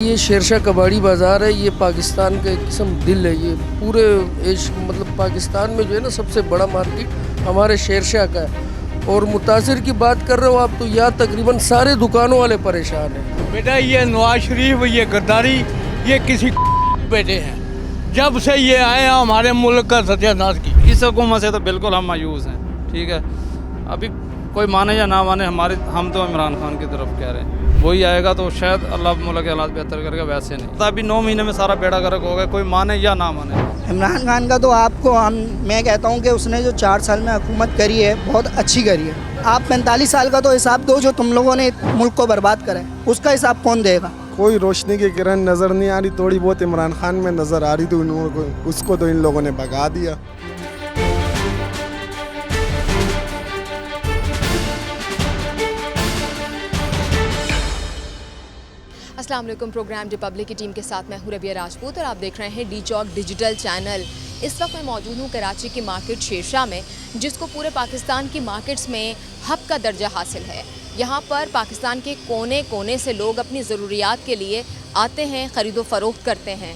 ये शेरशाह कबाड़ी बाज़ार है। ये पाकिस्तान का एक किस्म दिल है। ये पूरे मतलब पाकिस्तान में जो है ना सबसे बड़ा मार्केट हमारे शेरशाह का है। और मुतासिर की बात कर रहे हो आप तो यहाँ तकरीबन सारे दुकानों वाले परेशान हैं। बेटा ये नवाज शरीफ, ये गद्दारी, ये किसी बेटे हैं। जब से ये आए हैं हमारे मुल्क का सत्यानाश की। इस हुकूमत से तो बिल्कुल हम मायूस हैं। ठीक है, अभी कोई माने या ना माने हम तो इमरान खान की तरफ कह रहे हैं। वही आएगा तो शायद अल्लाह मुल्क के हालात बेहतर करेगा, वैसे नहीं। तो अभी 9 महीने में सारा बेड़ा गर्क हो गया, कोई माने या ना माने। इमरान खान का तो मैं कहता हूँ कि उसने जो 4 साल में हुकूमत करी है बहुत अच्छी करी है। आप 45 साल का तो हिसाब दो जो तुम लोगों ने मुल्क को बर्बाद करा है, उसका हिसाब कौन देगा? कोई रोशनी की किरण नज़र नहीं आ रही। थोड़ी बहुत इमरान खान में नज़र आ रही थी, उसको तो इन लोगों ने भगा दिया। अस्सलाम वालेकुम। प्रोग्राम रिपब्लिक की टीम के साथ मैं हूँ रबिया राजपूत और आप देख रहे हैं डी चौक डिजिटल चैनल। इस वक्त मैं मौजूद हूँ कराची की मार्केट शेरशाह में, जिसको पूरे पाकिस्तान की मार्केट्स में हब का दर्जा हासिल है। यहाँ पर पाकिस्तान के कोने कोने से लोग अपनी ज़रूरियात के लिए आते हैं, ख़रीदो फ़रोख्त करते हैं।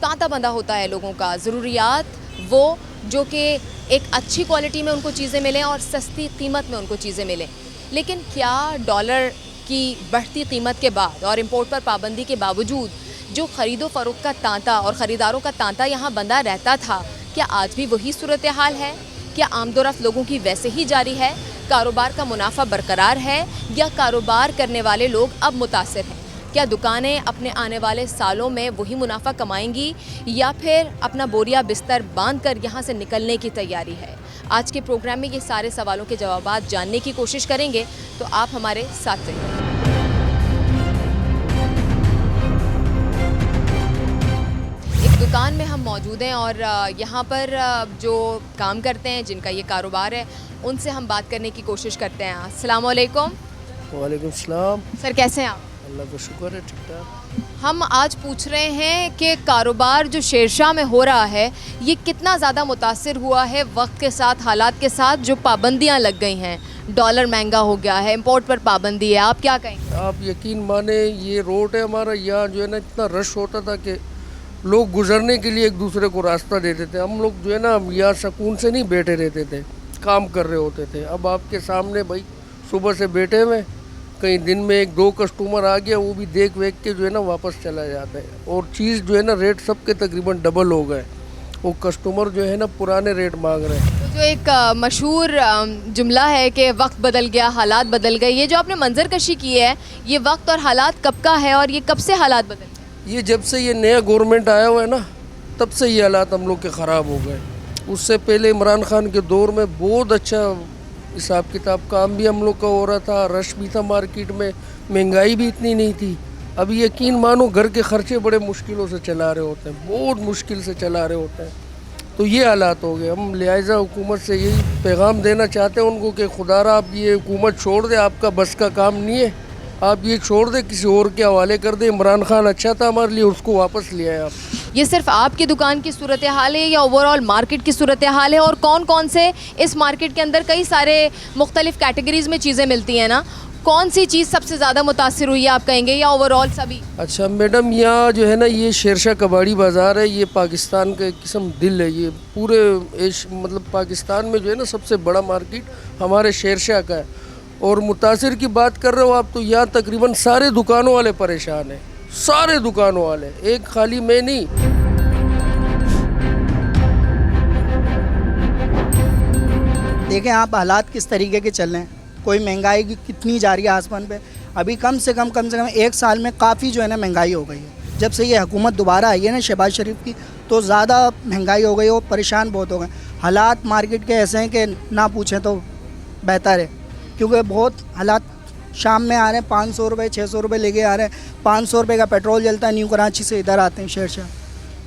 तांता बंधा होता है लोगों का। ज़रूरियात वो जो कि एक अच्छी क्वालिटी में उनको चीज़ें मिलें और सस्ती कीमत में उनको चीज़ें मिलें। लेकिन क्या डॉलर की बढ़ती कीमत के बाद और इम्पोर्ट पर पाबंदी के बावजूद जो ख़रीदो फ़रोख्त का तांता और ख़रीदारों का तांता यहाँ बंधा रहता था, क्या आज भी वही सूरत हाल है? क्या आमदोरफ़्त लोगों की वैसे ही जारी है? कारोबार का मुनाफा बरकरार है या कारोबार करने वाले लोग अब मुतासिर हैं? क्या दुकानें अपने आने वाले सालों में वही मुनाफा कमाएंगी या फिर अपना बोरिया बिस्तर बांध कर यहाँ से निकलने की तैयारी है? आज के प्रोग्राम में ये सारे सवालों के जवाब जानने की कोशिश करेंगे, तो आप हमारे साथ रहिए। एक दुकान में हम मौजूद हैं और यहाँ पर जो काम करते हैं, जिनका ये कारोबार है, उनसे हम बात करने की कोशिश करते हैं। अस्सलाम वालेकुम। वालेकुम सलाम। सर कैसे हैं आप? अल्लाह का शुक्र है, ठीक ठाक। हम आज पूछ रहे हैं कि कारोबार जो शेरशाह में हो रहा है ये कितना ज़्यादा मुतासिर हुआ है वक्त के साथ, हालात के साथ, जो पाबंदियां लग गई हैं। डॉलर महंगा हो गया है, इंपोर्ट पर पाबंदी है, आप क्या कहेंगे? आप यकीन माने ये रोड है हमारा, यहाँ जो है ना इतना रश होता था कि लोग गुजरने के लिए एक दूसरे को रास्ता देते थे। हम लोग जो है ना यहाँ सुकून से नहीं बैठे रहते थे, काम कर रहे होते थे। अब आपके सामने भाई सुबह से बैठे हुए, कहीं दिन में 1-2 कस्टमर आ गया, वो भी देख वेख के जो है ना वापस चला जाता है। और चीज़ जो है ना रेट सबके तकरीबन डबल हो गए। वो कस्टमर जो है ना पुराने रेट मांग रहे हैं। तो जो एक मशहूर जुमला है कि वक्त बदल गया, हालात बदल गए, ये जो आपने मंजर कशी की है, ये वक्त और हालात कब का है और ये कब से हालात बदल गए? ये जब से ये नया गवर्नमेंट आया हुआ है ना, तब से ये हालात हम लोग के ख़राब हो गए। उससे पहले इमरान खान के दौर में बहुत अच्छा हिसाब किताब, काम भी हम लोग का हो रहा था, रश भी था मार्केट में, महंगाई भी इतनी नहीं थी। अभी यकीन मानो घर के खर्चे बड़े मुश्किलों से चला रहे होते हैं, बहुत मुश्किल से चला रहे होते हैं। तो ये हालात हो गए। हम लिहाजा हुकूमत से यही पैगाम देना चाहते हैं उनको कि खुदारा आप ये हुकूमत छोड़ दे, आपका बस का काम नहीं है, आप ये छोड़ दे, किसी और के हवाले कर दे। इमरान खान अच्छा था हमारे लिए, उसको वापस ले आए आप। ये सिर्फ आपकी दुकान की सूरत हाल है या ओवरऑल मार्केट की सूरत हाल है? और कौन कौन से, इस मार्केट के अंदर कई सारे मुख्तलिफ कैटेगरीज में चीज़ें मिलती हैं ना, कौन सी चीज़ सबसे ज़्यादा मुतासिर हुई है आप कहेंगे, या ओवरऑल सभी? अच्छा मैडम, यहाँ जो है ना ये शेरशाह कबाड़ी बाज़ार है। ये पाकिस्तान का एक किस्म दिल है। ये पूरे मतलब पाकिस्तान में जो है ना सबसे बड़ा मार्केट हमारे शेरशाह का है। और मुतासिर की बात कर रहे हो आप तो यहाँ तकरीबन सारे दुकानों वाले परेशान हैं, सारे दुकानों वाले, एक खाली मैं नहीं। देखें आप हालात किस तरीके के चल रहे हैं। कोई महंगाई की कितनी जा रही है आसमान पे। अभी कम से कम 1 साल में काफ़ी जो है ना महंगाई हो गई है। जब से ये हुकूमत दोबारा आई है ना शहबाज शरीफ की, तो ज़्यादा महंगाई हो गई और परेशान बहुत हो गए। हालात मार्केट के ऐसे हैं कि ना पूछें तो बेहतर है, क्योंकि बहुत हालात शाम में आ रहे हैं 500 रुपये 600 रुपये लेके आ रहे हैं। 500 रुपये का पेट्रोल जलता है। न्यू कराची से इधर आते हैं शेरशाह।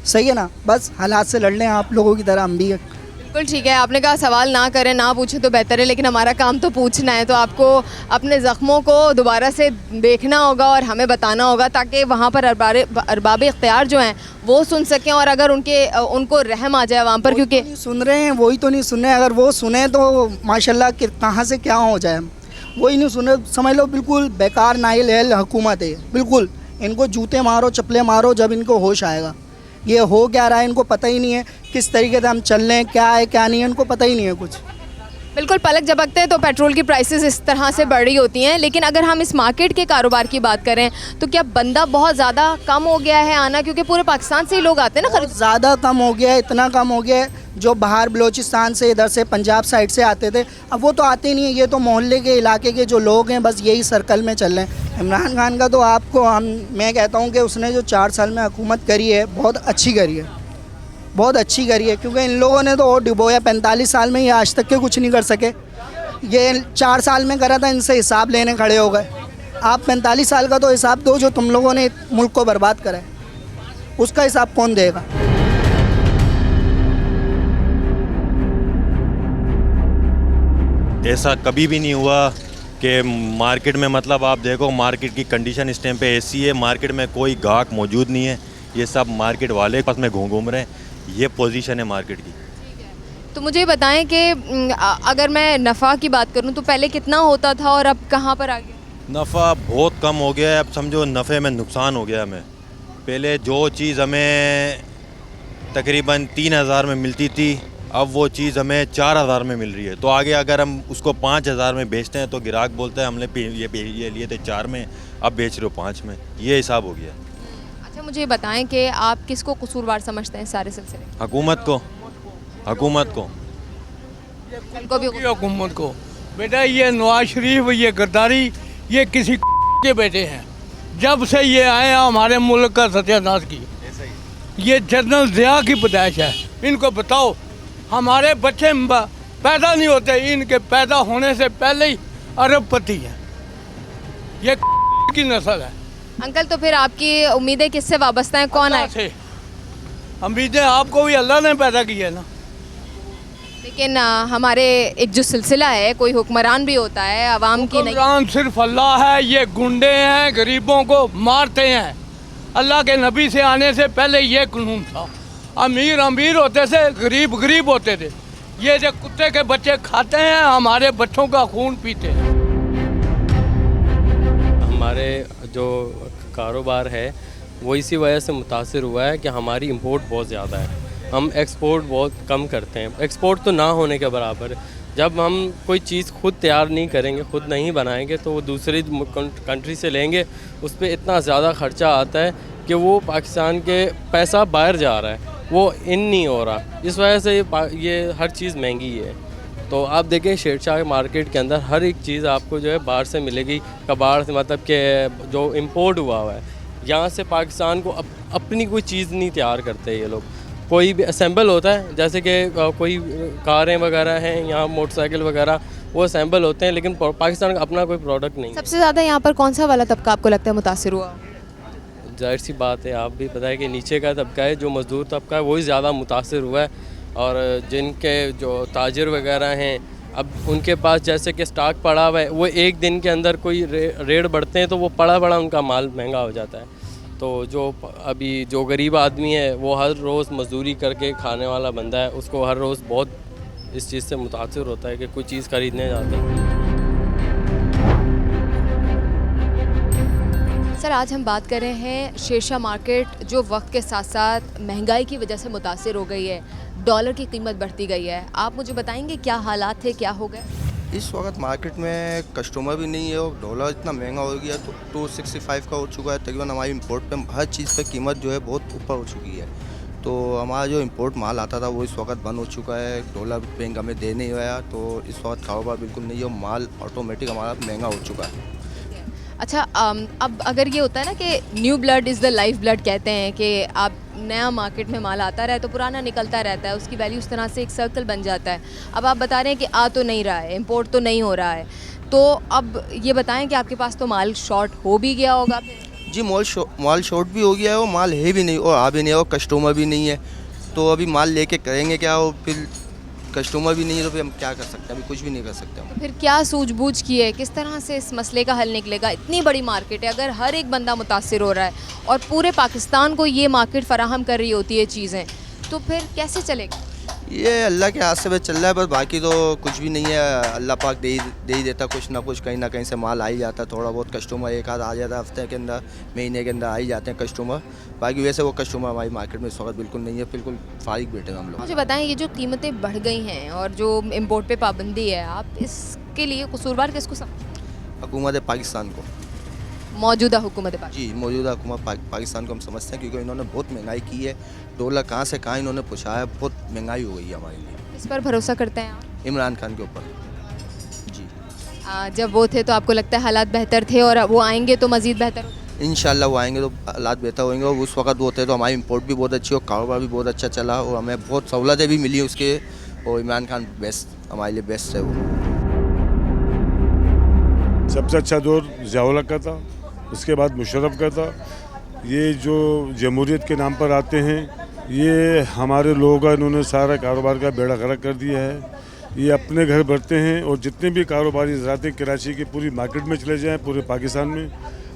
सही है ना? बस हालात से लड़ लें आप लोगों की तरह हम भी। बिल्कुल ठीक है, आपने कहा सवाल ना करें, ना पूछे तो बेहतर है, लेकिन हमारा काम तो पूछना है। तो आपको अपने ज़ख्मों को दोबारा से देखना होगा और हमें बताना होगा, ताकि वहाँ पर अरबाब इख्तियार जो हैं वो सुन सकें और अगर उनको रहम आ जाए वहाँ पर। क्योंकि सुन रहे हैं, वही तो नहीं सुन रहे हैं। अगर वो सुने तो माशाल्लाह कहाँ से क्या हो जाए। वही नहीं सुने, समझ लो बिल्कुल बेकार नाइल हुकूमत है, बिल्कुल इनको जूते मारो, चप्पलें मारो, जब इनको होश आएगा। ये हो क्या रहा है इनको पता ही नहीं है, किस तरीके से हम चल रहे हैं, क्या है क्या नहीं है, इनको पता ही नहीं है कुछ। बिल्कुल, पलक झपकते हैं तो पेट्रोल की प्राइसेस इस तरह से बढ़ रही होती हैं। लेकिन अगर हम इस मार्केट के कारोबार की बात करें तो क्या बंदा बहुत ज़्यादा कम हो गया है आना, क्योंकि पूरे पाकिस्तान से ही लोग आते हैं ना खरीद। ज़्यादा कम हो गया है, इतना कम हो गया है, जो बाहर बलोचिस्तान से, इधर से पंजाब साइड से आते थे, अब वो तो आते नहीं है। ये तो मोहल्ले के इलाके के जो लोग हैं बस यही सर्कल में चल रहे हैं। इमरान खान का तो मैं कहता हूँ कि उसने जो 4 साल में हुकूमत करी है बहुत अच्छी करी है, बहुत अच्छी करी है, क्योंकि इन लोगों ने तो और डुबोया। 45 साल में ये आज तक के कुछ नहीं कर सके, ये 4 साल में करा था, इनसे हिसाब लेने खड़े हो गए। आप 45 साल का तो हिसाब दो, जो तुम लोगों ने मुल्क को बर्बाद करा है, उसका हिसाब कौन देगा? ऐसा कभी भी नहीं हुआ कि मार्केट में, मतलब आप देखो मार्केट की कंडीशन इस टाइम पे ऐसी है, मार्केट में कोई गाहक मौजूद नहीं है, ये सब मार्केट वाले पास में घूम रहे हैं, ये पोजीशन है मार्केट की। तो मुझे बताएं कि अगर मैं नफ़ा की बात करूं तो पहले कितना होता था और अब कहां पर आ गया? नफ़ा बहुत कम हो गया है, अब समझो नफ़े में नुकसान हो गया हमें। पहले जो चीज़ हमें तकरीबन 3000 में मिलती थी, अब वो चीज़ हमें 4000 में मिल रही है। तो आगे अगर हम उसको 5000 में बेचते हैं तो ग्राहक बोलता है हमने ये लिए थे 4 में, अब बेच रहे हो 5 में, ये हिसाब हो गया। अच्छा, मुझे बताएं कि आप किसको कसूरवार समझते हैं सारे सिलसिले? हुकूमत को, हुकूमत को, हुकूमत को। बेटा ये नवाज शरीफ, ये गद्दारी, ये किसी के बेटे हैं। जब से ये आए हैं हमारे मुल्क का सत्यानाश की, ये जनरल ज़िया की पैदाइश है। इनको बताओ, हमारे बच्चे पैदा नहीं होते, इनके पैदा होने से पहले ही अरबपति हैं। ये की नस्ल है। अंकल, तो फिर आपकी उम्मीदें किससे वाबस्ता हैं, कौन आए? से उम्मीदें आपको भी अल्लाह ने पैदा की है ना। लेकिन हमारे एक जो सिलसिला है, कोई हुक्मरान भी होता है, आवाम की नहीं। हुक्मरान सिर्फ अल्लाह है। ये गुंडे हैं, गरीबों को मारते हैं। अल्लाह के नबी से आने से पहले ये कानून था। अमीर अमीर होते थे, गरीब गरीब होते थे। ये जो कुत्ते के बच्चे खाते हैं, हमारे बच्चों का खून पीते हैं। हमारे जो कारोबार है वो इसी वजह से मुतासिर हुआ है कि हमारी इंपोर्ट बहुत ज़्यादा है, हम एक्सपोर्ट बहुत कम करते हैं। एक्सपोर्ट तो ना होने के बराबर है। जब हम कोई चीज़ खुद तैयार नहीं करेंगे, खुद नहीं बनाएंगे, तो वो दूसरी कंट्री से लेंगे, उस पर इतना ज़्यादा ख़र्चा आता है कि वो पाकिस्तान के पैसा बाहर जा रहा है, वो इन नहीं हो रहा। इस वजह से ये हर चीज़ महंगी है। तो आप देखें शेरशाह मार्केट के अंदर हर एक चीज़ आपको जो है बाहर से मिलेगी, कबाड़ से, मतलब कि जो इम्पोर्ट हुआ है। यहाँ से पाकिस्तान को अपनी कोई चीज़ नहीं तैयार करते ये लोग। कोई भी असेंबल होता है, जैसे कि कोई कारें वगैरह हैं, यहाँ मोटरसाइकिल वगैरह, वो असेंबल होते हैं, लेकिन पाकिस्तान का अपना कोई प्रोडक्ट नहीं। सबसे ज़्यादा यहाँ पर कौन सा वाला तबका आपको लगता है मुतासिर हुआ? जाहिर सी बात है, आप भी पता है कि नीचे का तबका है, जो मज़दूर तबका है, वही ज़्यादा मुतासिर हुआ है। और जिनके जो ताजिर वगैरह हैं, अब उनके पास जैसे कि स्टॉक पड़ा हुआ है, वो एक दिन के अंदर कोई रेट बढ़ते हैं तो वो पड़ा उनका माल महंगा हो जाता है। तो जो अभी जो गरीब आदमी है, वो हर रोज़ मजदूरी करके खाने वाला बंदा है, उसको हर रोज़ बहुत इस चीज़ से मुतासिर होता है कि कोई चीज़ ख़रीदने जाते हैं। सर, आज हम बात कर रहे हैं शेरशाह मार्केट, जो वक्त के साथ साथ महंगाई की वजह से मुतासिर हो गई है, डॉलर की कीमत बढ़ती गई है। आप मुझे बताएंगे क्या हालात थे, क्या हो गए? इस वक्त मार्केट में कस्टमर भी नहीं है और डॉलर इतना महंगा हो गया, तो 265 का हो चुका है तकरीबन। हमारी इंपोर्ट पे हर चीज़ पे कीमत जो है बहुत ऊपर हो चुकी है। तो हमारा जो इंपोर्ट माल आता था वो इस वक्त बंद हो चुका है, डॉलर बैंक हमें दे नहीं गया, तो इस वक्त कारोबार बिल्कुल नहीं है और माल ऑटोमेटिक हमारा महंगा हो चुका है। अच्छा, अब अगर ये होता है ना कि new blood is the life blood, कहते हैं कि आप नया मार्केट में माल आता रहे तो पुराना निकलता रहता है, उसकी वैल्यू उस तरह से एक सर्कल बन जाता है। अब आप बता रहे हैं कि आ तो नहीं रहा है, इंपोर्ट तो नहीं हो रहा है, तो अब ये बताएं कि आपके पास तो माल शॉर्ट हो भी गया होगा फिर? जी, माल शॉर्ट भी हो गया है और माल है भी नहीं और आ भी नहीं है और कस्टमर भी नहीं है। तो अभी माल लेके करेंगे क्या, और फिर कस्टमर भी नहीं है तो फिर हम क्या कर सकते हैं? अभी कुछ भी नहीं कर सकते हम। फिर क्या सूझबूझ की है, किस तरह से इस मसले का हल निकलेगा? इतनी बड़ी मार्केट है, अगर हर एक बंदा मुतासिर हो रहा है और पूरे पाकिस्तान को ये मार्केट फ़राहम कर रही होती है चीज़ें, तो फिर कैसे चलेगा? ये अल्लाह के हाथ से बस चल रहा है, बस बाकी तो कुछ भी नहीं है। अल्लाह पाक दे ही देता कुछ ना कुछ, कहीं ना कहीं से माल आ ही जाता है। थोड़ा बहुत कस्टमर एक आध आ जाता है, हफ्ते के अंदर महीने के अंदर आ ही जाते हैं कस्टमर। बाकी वैसे वो कस्टमर हमारी मार्केट में इस वक्त बिल्कुल नहीं है, बिल्कुल फारिग बैठे हैं हम लोग। मुझे बताएं, ये जो कीमतें बढ़ गई हैं और जो इम्पोर्ट पे पाबंदी है, आप इसके लिए कसूरवार किसको हुकूमत पाकिस्तान को, मौजूदा हुकूमत पाकिस्तान? जी मौजूदा हुकूमत पाकिस्तान को हम समझते हैं, क्योंकि इन्होंने बहुत महंगाई की है। डॉलर कहाँ से कहाँ इन्होंने पहुँचाया, बहुत महंगाई हो गई है हमारे लिए। इस पर भरोसा करते हैं आप? इमरान खान के ऊपर जी। जब वो थे तो आपको लगता है हालात बेहतर थे, और वो आएंगे तो मज़ीद बेहतर होगा? इंशाल्लाह वो आएंगे तो हालात बेहतर होंगे। और उस वक्त वो थे तो हमारी इंपोर्ट भी बहुत अच्छी और कारोबार भी बहुत अच्छा चला, और हमें बहुत सहूलतें भी मिली उसके। और इमरान खान बेस्ट, हमारे लिए बेस्ट है वो। सबसे अच्छा दौर ज़िया-उल-हक का था, उसके बाद मुशर्रफ का था। ये जो जमहूरियत के नाम पर आते हैं, ये हमारे लोगों का इन्होंने सारा कारोबार का बेड़ा गर्क कर दिया है। ये अपने घर बढ़ते हैं, और जितने भी कारोबारी ज़राते कराची की पूरी मार्केट में चले जाएं, पूरे पाकिस्तान में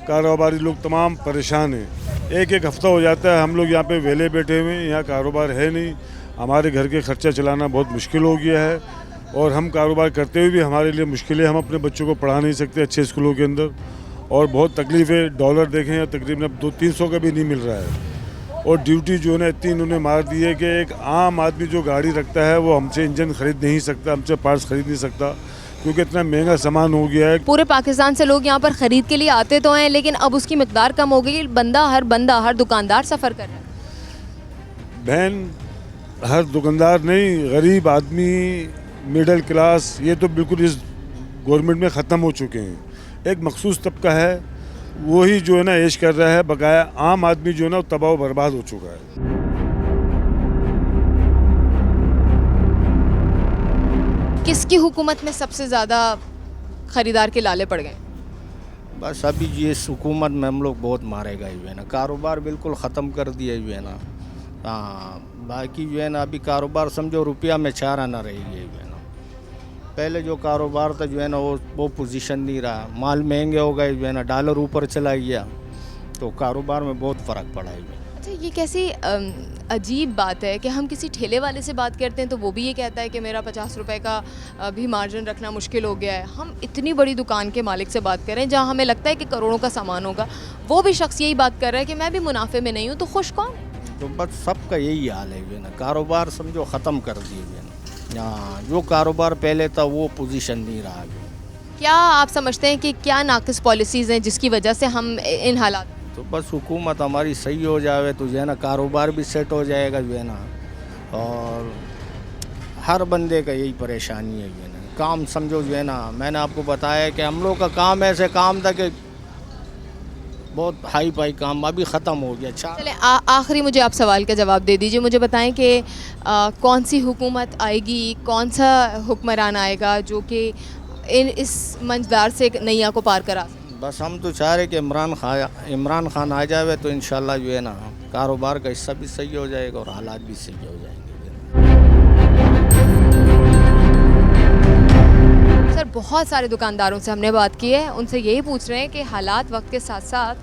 कारोबारी लोग तमाम परेशान हैं। एक एक हफ़्ता हो जाता है हम लोग यहाँ पे वेले बैठे हुए हैं, यहाँ कारोबार है नहीं। हमारे घर के खर्चा चलाना बहुत मुश्किल हो गया है, और हम कारोबार करते हुए भी हमारे लिए मुश्किल है। हम अपने बच्चों को पढ़ा नहीं सकते अच्छे स्कूलों के अंदर, और बहुत तकलीफ है। डॉलर देखें तकरीबन अब 200-300 का भी नहीं मिल रहा है, और ड्यूटी जो है ना इतनी इन्होंने मार दी है कि एक आम आदमी जो गाड़ी रखता है वो हमसे इंजन खरीद नहीं सकता, हमसे पार्ट्स खरीद नहीं सकता, क्योंकि इतना महंगा सामान हो गया है। पूरे पाकिस्तान से लोग यहाँ पर ख़रीद के लिए आते तो हैं, लेकिन अब उसकी मिकदार कम हो गई। बंदा हर दुकानदार सफ़र कर रहा है। बहन, हर दुकानदार नहीं, गरीब आदमी, मिडिल क्लास, ये तो बिल्कुल इस गवर्नमेंट में ख़त्म हो चुके हैं। एक मखसूस तबका है वही जो है ना ऐश कर रहा है, बकाया आम आदमी जो है ना तबाह बर्बाद हो चुका है। किसकी हुकूमत में सबसे ज़्यादा ख़रीदार के लाले पड़ गए? बस अभी ये हुकूमत में हम लोग बहुत मारे गए हुए हैं ना, कारोबार बिल्कुल ख़त्म कर दिए हुए हैं ना। हाँ, बाकी जो है ना अभी कारोबार समझो रुपया में चार आना रही है ना। पहले जो कारोबार था जो है ना वो पोजीशन नहीं रहा, माल महंगे हो गए जो है ना, डॉलर ऊपर चला गया, तो कारोबार में बहुत फ़र्क पड़ा है। अच्छा, ये कैसी अजीब बात है कि हम किसी ठेले वाले से बात करते हैं तो वो भी ये कहता है कि मेरा 50 रुपए का भी मार्जिन रखना मुश्किल हो गया है। हम इतनी बड़ी दुकान के मालिक से बात कर रहे हैं जहाँ हमें लगता है कि करोड़ों का सामान होगा, वो भी शख्स यही बात कर रहा है कि मैं भी मुनाफे में नहीं हूँ, तो खुश कौन है? तो बस सबका यही हाल है ना, कारोबार समझो ख़त्म कर दिए हुए ना। हाँ, जो कारोबार पहले था वो पोजीशन नहीं रहा। क्या आप समझते हैं कि क्या नाक़िस पॉलिसीज़ हैं जिसकी वजह से हम इन हालात? तो बस हुकूमत हमारी सही हो जाए तो जो है ना कारोबार भी सेट हो जाएगा जो है ना, और हर बंदे का यही परेशानी है जो है ना। काम समझो जो है ना, मैंने आपको बताया कि हम लोग का काम ऐसे काम था कि बहुत हाई फाई काम अभी ख़त्म हो गया। चले आखिरी मुझे आप सवाल का जवाब दे दीजिए। मुझे बताएं कि कौन सी हुकूमत आएगी, कौन सा हुक्मरान आएगा जो कि इस मंझदार से नैया को पार करा? बस हम तो चाह रहे कि इमरान खान आ जाए तो इंशाल्लाह जो है ना कारोबार का हिस्सा भी सही हो जाएगा और हालात भी सही हो जाएंगे। सर, बहुत सारे दुकानदारों से हमने बात की है, उनसे यही पूछ रहे हैं कि हालात वक्त के साथ साथ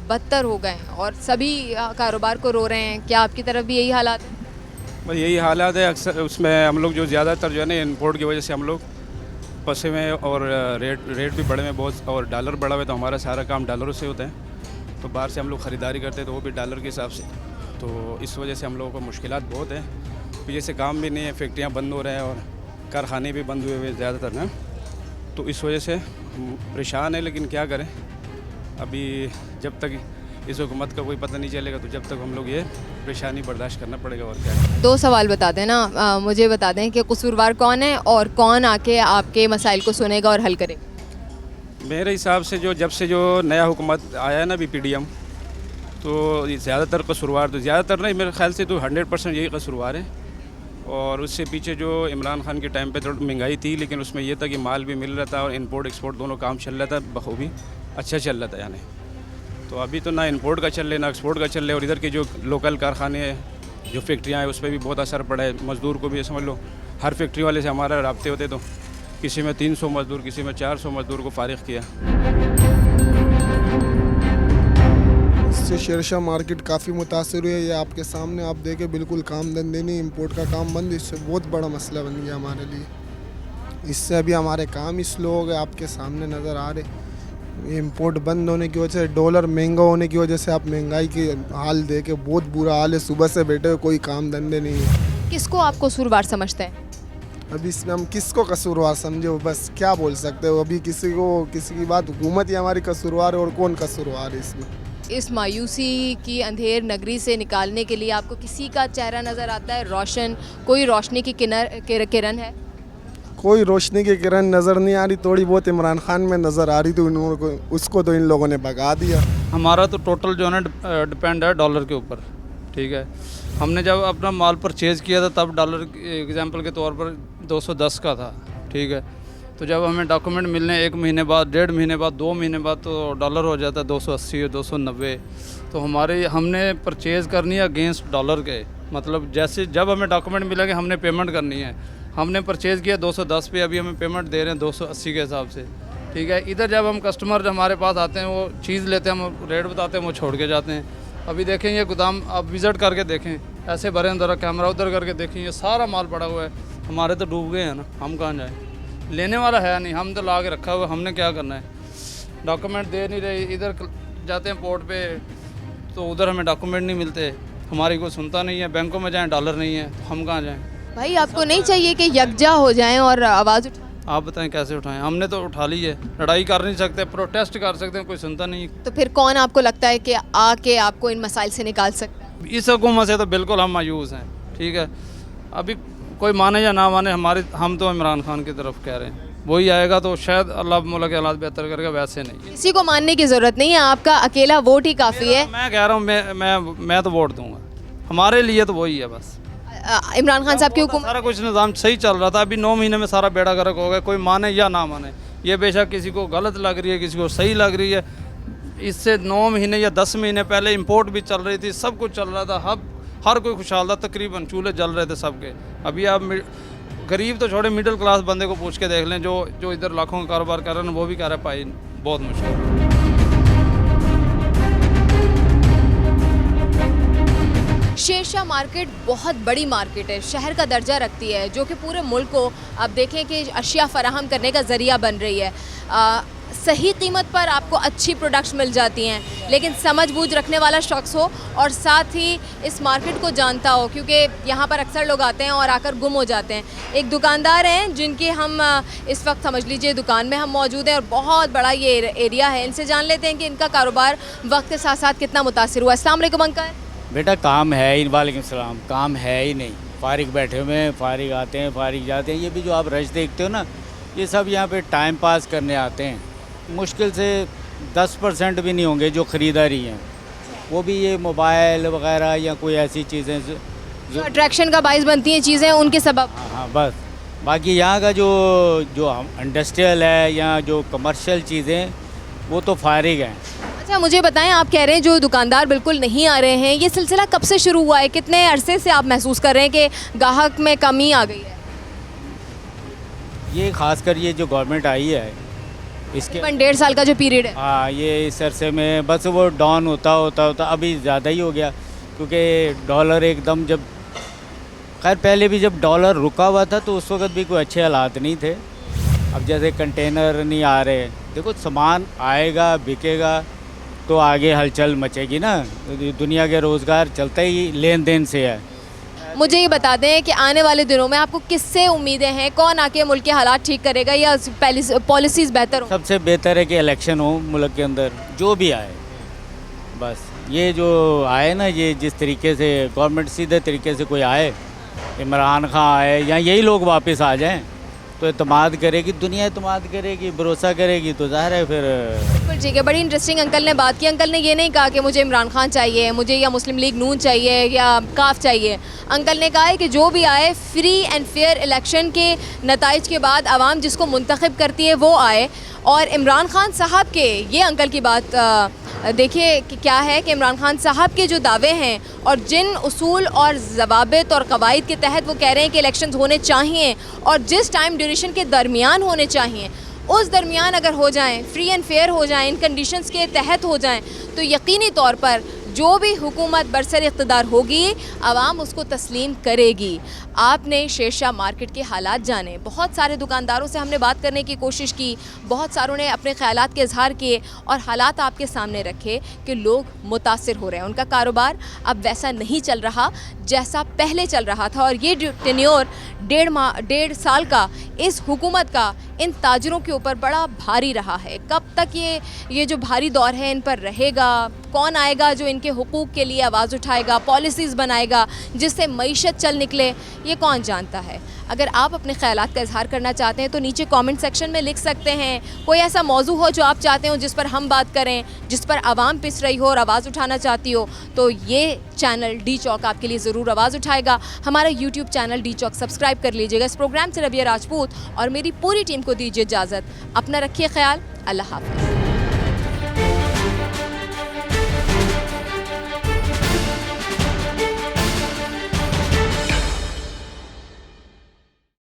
बदतर हो गए हैं और सभी कारोबार को रो रहे हैं। क्या आपकी तरफ भी यही हालात है? बस यही हालात है। अक्सर उसमें हम लोग जो ज़्यादातर जो है ना इंपोर्ट की वजह से हम लोग फंसे हुए हैं, और रेट भी बढ़े हुए बहुत, और डॉलर बढ़ा हुआ है, तो हमारा सारा काम डॉलरों से होता है। तो बाहर से हम लोग ख़रीदारी करते हैं तो वो भी डॉलर के हिसाब से, तो इस वजह से हम लोगों को मुश्किलात बहुत हैं। तो जैसे काम भी नहीं है, फैक्ट्रियाँ बंद हो रहे हैं और कारखाने भी बंद हुए हुए ज़्यादातर ना, तो इस वजह से परेशान है। लेकिन क्या करें, अभी जब तक इस हुकूमत का कोई पता नहीं चलेगा तो जब तक हम लोग ये परेशानी बर्दाश्त करना पड़ेगा। और क्या है? दो सवाल बता दें ना, मुझे बता दें कि कसूरवार कौन है और कौन आके आपके मसाइल को सुनेगा और हल करेगा? मेरे हिसाब से जब से जो नया हुकूमत आया है ना BPDM, तो ज़्यादातर कसूरवार, तो ज़्यादातर नहीं, मेरे ख्याल से तो 100% यही कसूरवार है। और उससे पीछे जो इमरान खान के टाइम पे थोड़ी महंगाई थी, लेकिन उसमें यह था कि माल भी मिल रहा था और इंपोर्ट एक्सपोर्ट दोनों काम चल रहा था बखूबी, अच्छा चल रहा था यानी। तो अभी तो ना इंपोर्ट का चल रहा है ना एक्सपोर्ट का चल रहा है, और इधर के जो लोकल कारखाने हैं, जो फैक्ट्रियाँ हैं, उस पर भी बहुत असर पड़ा है। मज़दूर को भी समझ लो, हर फैक्ट्री वाले से हमारा राब्ते होते, तो किसी में 300 मज़दूर, किसी में 400 मज़दूर को फारिग किया। इससे शेरशाह मार्केट काफ़ी मुतासर हुई है। ये आपके सामने आप देखें, बिल्कुल काम धंधे नहीं, इंपोर्ट का काम बंद, इससे बहुत बड़ा मसला बन गया हमारे लिए। इससे अभी हमारे काम ही स्लो हो गए, आपके सामने नज़र आ रहे। इंपोर्ट बंद होने की वजह से, डॉलर महंगा होने की वजह से आप महंगाई की हाल देखे, बहुत बुरा हाल है। सुबह से बैठे हुए, कोई काम धंधे नहीं है। किसको आप कसूरवार समझते हैं? अभी इसमें हम किसको कसूरवार समझे, बस क्या बोल सकते हो। अभी किसी की बात, हुकूमत ही हमारी कसूरवार है, और कौन कसूरवार है इसमें। इस मायूसी की अंधेर नगरी से निकालने के लिए आपको किसी का चेहरा नज़र आता है रोशन? कोई रोशनी की किरण है? कोई रोशनी की किरण नज़र नहीं आ रही। थोड़ी बहुत इमरान खान में नज़र आ रही थी, उसको तो इन लोगों ने भगा दिया। हमारा तो टोटल जो है ना डिपेंड है डॉलर के ऊपर, ठीक है। हमने जब अपना माल परचेज़ किया था तब डॉलर एग्जांपल के तौर पर 210 का था, ठीक है। तो जब हमें डॉक्यूमेंट मिलने 1 महीने बाद, 1.5 महीने बाद, 2 महीने बाद तो डॉलर हो जाता है 280 और 290। तो हमने परचेज़ करनी है अगेंस्ट डॉलर के, मतलब जैसे जब हमें डॉक्यूमेंट मिलेंगे हमने पेमेंट करनी है। हमने परचेज़ किया 210 पे, अभी हमें पेमेंट दे रहे हैं 280 के हिसाब से, ठीक है। इधर जब हम कस्टमर हमारे पास आते हैं, वो चीज़ लेते हैं, हम रेट बताते हैं, वो छोड़ के जाते हैं। अभी देखें ये गोदाम आप विज़िट करके देखें, ऐसे भरे अंदर, कैमरा उधर करके देखें, ये सारा माल पड़ा हुआ है। हमारे तो डूब गए हैं ना, हम कहाँ जाएँ? लेने वाला है नहीं, हम तो ला के रखा हुआ है, हमने क्या करना है? डॉक्यूमेंट दे नहीं रहे, इधर जाते हैं पोर्ट पे तो उधर हमें डॉक्यूमेंट नहीं मिलते, हमारी कोई सुनता नहीं है। बैंकों में जाएँ डॉलर नहीं है, तो हम कहाँ जाएँ? भाई आपको नहीं चाहिए कि यकजा हो जाएं और आवाज़ उठाएं? आप बताएं कैसे उठाएं? हमने तो उठा ली है, लड़ाई कर नहीं सकते, प्रोटेस्ट कर सकते हैं, कोई सुनता नहीं। तो फिर कौन आपको लगता है कि आके आपको इन मसाइल से निकाल सकता है? इस हुकूमत से तो बिल्कुल हम मायूस हैं, ठीक है। अभी कोई माने या ना माने, हम तो इमरान खान की तरफ कह रहे हैं, वही आएगा तो शायद अल्लाह मुल्क के हालात बेहतर करेगा, वैसे नहीं। किसी को मानने की ज़रूरत नहीं है, आपका अकेला वोट ही काफ़ी है। मैं कह रहा हूँ मैं तो वोट दूंगा, हमारे लिए तो वही है बस। इमरान खान साहब की हुकूमत, सारा कुछ निज़ाम सही चल रहा था, अभी 9 महीने में सारा बेड़ा गर्क हो गया। कोई माने या ना माने, ये बेशक किसी को गलत लग रही है, किसी को सही लग रही है। इससे 9 महीने या 10 महीने पहले इंपोर्ट भी चल रही थी, सब कुछ चल रहा था, हर कोई खुशहाल था, तकरीबन चूल्हे जल रहे थे सबके। अभी आप गरीब तो छोड़े, मिडिल क्लास बंदे को पूछ के देख लें, जो इधर लाखों का कारोबार कर रहे हैं, वो भी कह रहे हैं भाई बहुत मुश्किल। शेरशाह मार्केट बहुत बड़ी मार्केट है, शहर का दर्जा रखती है, जो कि पूरे मुल्क को आप देखें कि अशिया फराहम करने का ज़रिया बन रही है। सही कीमत पर आपको अच्छी प्रोडक्ट्स मिल जाती हैं, लेकिन समझ बूझ रखने वाला शख्स हो और साथ ही इस मार्केट को जानता हो, क्योंकि यहाँ पर अक्सर लोग आते हैं और आकर गुम हो जाते हैं। एक दुकानदार हैं जिनके हम इस वक्त समझ लीजिए दुकान में हम मौजूद हैं और बहुत बड़ा ये एरिया है। इनसे जान लेते हैं कि इनका कारोबार वक्त के साथ साथ कितना मुतासिर हुआ। अस्सलाम वालेकुम अंकल। बेटा काम है ही, वालेकुम सलाम, काम है ही नहीं, फारिग बैठे हुए हैं, फारिग आते हैं, फारिग जाते हैं। ये भी जो आप रश देखते हो ना, ये सब यहाँ पे टाइम पास करने आते हैं। मुश्किल से 10% भी नहीं होंगे जो ख़रीदारी हैं, वो भी ये मोबाइल वगैरह या कोई ऐसी चीज़ें जो अट्रैक्शन का बाइस बनती हैं चीज़ें, उनके सबब। हाँ बस, बाकी यहाँ का जो इंडस्ट्रियल है या जो कमर्शियल चीज़ें, वो तो फारिग हैं। अच्छा मुझे बताएं, आप कह रहे हैं जो दुकानदार बिल्कुल नहीं आ रहे हैं, ये सिलसिला कब से शुरू हुआ है? कितने अरसे से आप महसूस कर रहे हैं कि गाहक में कमी आ गई है? ये खासकर ये जो गवर्नमेंट आई है इसके 1.5 साल का जो पीरियड है, हाँ, ये इस अरसे में बस वो डाउन होता अभी ज़्यादा ही हो गया, क्योंकि डॉलर एकदम जब, खैर पहले भी जब डॉलर रुका हुआ था तो उस वक्त भी कोई अच्छे हालात नहीं थे। अब जैसे कंटेनर नहीं आ रहे, देखो सामान आएगा बिकेगा तो आगे हलचल मचेगी ना, दुनिया के रोज़गार चलता ही लेन देन से है। मुझे ये बता दें कि आने वाले दिनों में आपको किससे उम्मीदें हैं? कौन आके मुल्क के हालात ठीक करेगा या पॉलिसीज़ बेहतर हो? सबसे बेहतर है कि इलेक्शन हो मुल्क के अंदर, जो भी आए, बस ये जो आए ना, ये जिस तरीके से गवर्नमेंट सीधे तरीके से कोई आए, इमरान खान आए या यही लोग वापस आ जाएं तो एतमाद करेगी दुनिया, एतमाद करेगी, भरोसा करेगी, तो ज़ाहिर है फिर। बिल्कुल ठीक है, बड़ी इंटरेस्टिंग अंकल ने बात की। अंकल ने ये नहीं कहा कि मुझे इमरान खान चाहिए, मुझे या मुस्लिम लीग नून चाहिए या काफ चाहिए। अंकल ने कहा है कि जो भी आए, फ्री एंड फेयर इलेक्शन के नताइज के बाद आवाम जिसको मुंतखब करती है वो आए। और इमरान खान साहब के, ये अंकल की बात देखिए कि क्या है कि इमरान खान साहब के जो दावे हैं और जिन उसूल और ज़वाबित और कवायद के तहत वो कह रहे हैं कि इलेक्शंस होने चाहिए और जिस टाइम ड्यूरेशन के दरमियान होने चाहिए, उस दरमियान अगर हो जाएं, फ्री एंड फेयर हो जाएं, इन कंडीशंस के तहत हो जाएं, तो यकीनी तौर पर जो भी हुकूमत बरसर इक़्तिदार होगी आवाम उसको तस्लीम करेगी। आपने शेरशाह मार्केट के हालात जाने, बहुत सारे दुकानदारों से हमने बात करने की कोशिश की, बहुत सारों ने अपने ख़यालात के इजहार किए और हालात आपके सामने रखे कि लोग मुतासिर हो रहे हैं। उनका कारोबार अब वैसा नहीं चल रहा जैसा पहले चल रहा था और ये टेन्योर 1.5 साल का इस हुकूमत का इन ताजरों के ऊपर बड़ा भारी रहा है। कब तक ये जो भारी दौर है इन पर रहेगा? कौन आएगा जो इनके हुकूक के लिए आवाज़ उठाएगा, पॉलिसीज़ बनाएगा जिससे मईशत चल निकले, ये कौन जानता है। अगर आप अपने ख़यालात का इजहार करना चाहते हैं तो नीचे कमेंट सेक्शन में लिख सकते हैं। कोई ऐसा मौजू हो जो आप चाहते हो जिस पर हम बात करें, जिस पर आवाम पिस रही हो और आवाज़ उठाना चाहती हो, तो ये चैनल डी चौक आपके लिए ज़रूर आवाज़ उठाएगा। हमारा यूट्यूब चैनल डी चौक सब्सक्राइब कर लीजिएगा। इस प्रोग्राम से रबिया राजपूत और मेरी पूरी टीम को दीजिए इजाज़त। अपना रखिए ख्याल। अल्लाह हाफ़िज़।